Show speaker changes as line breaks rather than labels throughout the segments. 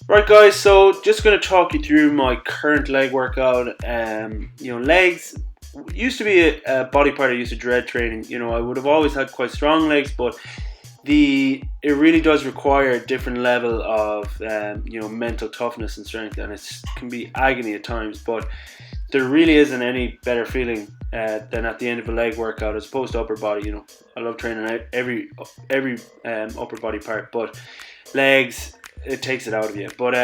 Right, guys, so just going to talk you through my current leg workout. Legs used to be a body part I used to dread training. I would have always had quite strong legs, but it really does require a different level of mental toughness and strength, and it can be agony at times. But there really isn't any better feeling than at the end of a leg workout as opposed to upper body. I love training out every upper body part, but legs, it takes it out of you. But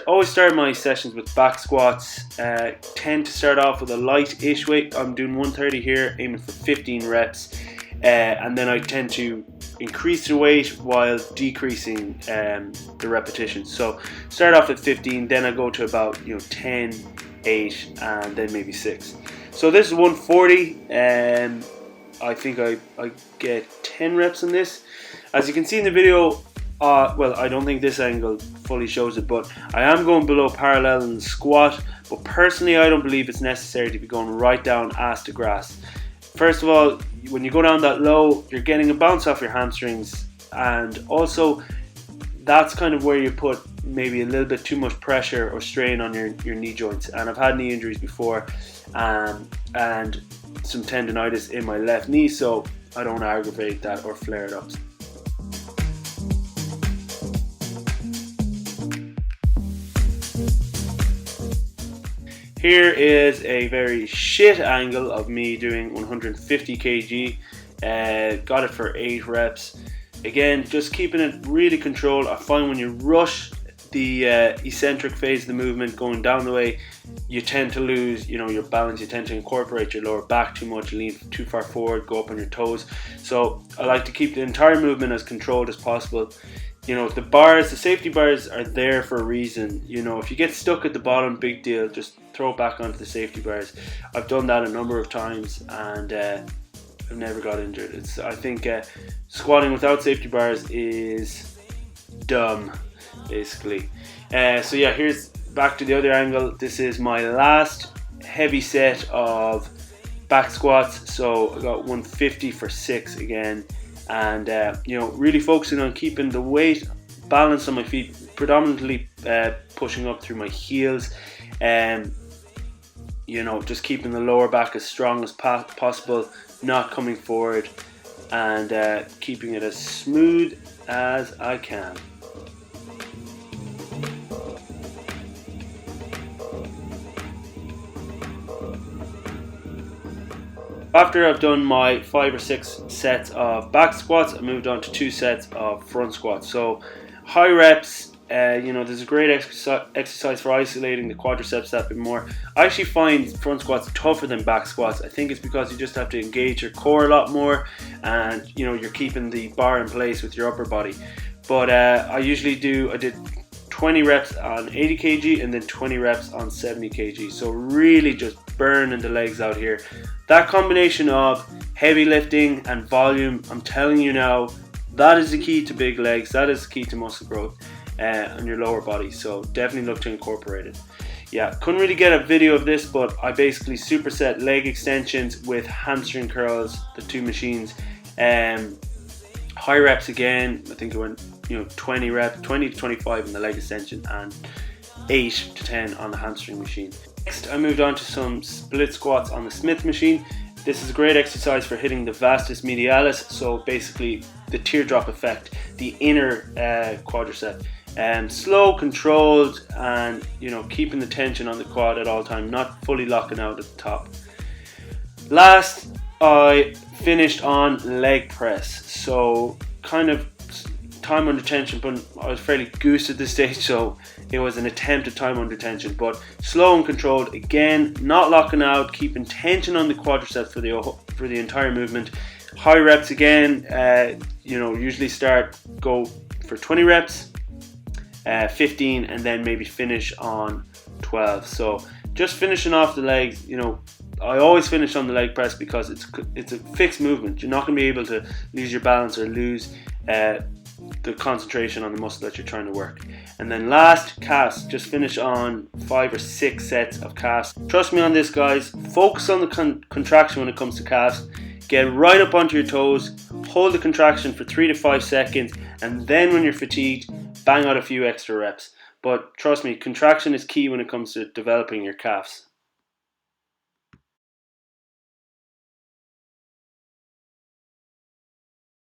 always start my sessions with back squats. Tend to start off with a light-ish weight. I'm doing 130 here, aiming for 15 reps. And then I tend to increase the weight while decreasing the repetitions. So start off at 15, then I go to about 10, 8, and then maybe 6. So this is 140, and I think I get 10 reps on this. As you can see in the video, I don't think this angle fully shows it, but I am going below parallel in the squat. But personally, I don't believe it's necessary to be going right down ass to grass. First of all, when you go down that low, you're getting a bounce off your hamstrings, and also that's kind of where you put maybe a little bit too much pressure or strain on your knee joints. And I've had knee injuries before, and some tendonitis in my left knee, so I don't aggravate that or flare it up. Here is a very shit angle of me doing 150 kg. Got it for 8 reps. Again, just keeping it really controlled. I find when you rush the eccentric phase of the movement going down the way, you tend to lose your balance. You tend to incorporate your lower back too much, lean too far forward, go up on your toes. So I like to keep the entire movement as controlled as possible. The safety bars are there for a reason. If you get stuck at the bottom, big deal, just throw it back onto the safety bars. I've done that a number of times, and I've never got injured. I think squatting without safety bars is dumb, basically. Here's back to the other angle. This is my last heavy set of back squats, so I got 150 for 6 again. And really focusing on keeping the weight balanced on my feet, predominantly pushing up through my heels, and just keeping the lower back as strong as possible, not coming forward, and keeping it as smooth as I can. After I've done my 5 or 6 sets of back squats, I moved on to 2 sets of front squats. So high reps, there's a great exercise for isolating the quadriceps that bit more. I actually find front squats tougher than back squats. I think it's because you just have to engage your core a lot more, and you're keeping the bar in place with your upper body. But I did 20 reps on 80 kg and then 20 reps on 70 kg. So really just burning the legs out here. That combination of heavy lifting and volume, I'm telling you now, that is the key to big legs. That is the key to muscle growth on your lower body. So definitely look to incorporate it. Yeah, couldn't really get a video of this, but I basically superset leg extensions with hamstring curls, the 2 machines. High reps again. I think it went 20 to 25 in the leg extension, and 8 to 10 on the hamstring machine. Next, I moved on to some split squats on the Smith machine. This is a great exercise for hitting the vastus medialis, so basically the teardrop effect, the inner quadricep. Slow, controlled, and keeping the tension on the quad at all time, not fully locking out at the top. Last, I finished on leg press, so kind of time under tension, but I was fairly goose at this stage, so it was an attempt at time under tension, but slow and controlled. Again, not locking out, keeping tension on the quadriceps for the entire movement. High reps again, usually go for 20 reps, 15, and then maybe finish on 12. So just finishing off the legs. I always finish on the leg press because it's a fixed movement. You're not going to be able to lose your balance or lose the concentration on the muscle that you're trying to work. And then last, calves. Just finish on 5 or 6 sets of calves. Trust me on this, guys. Focus on the contraction when it comes to calves. Get right up onto your toes, hold the contraction for 3 to 5 seconds, and then when you're fatigued, bang out a few extra reps. But trust me, contraction is key when it comes to developing your calves.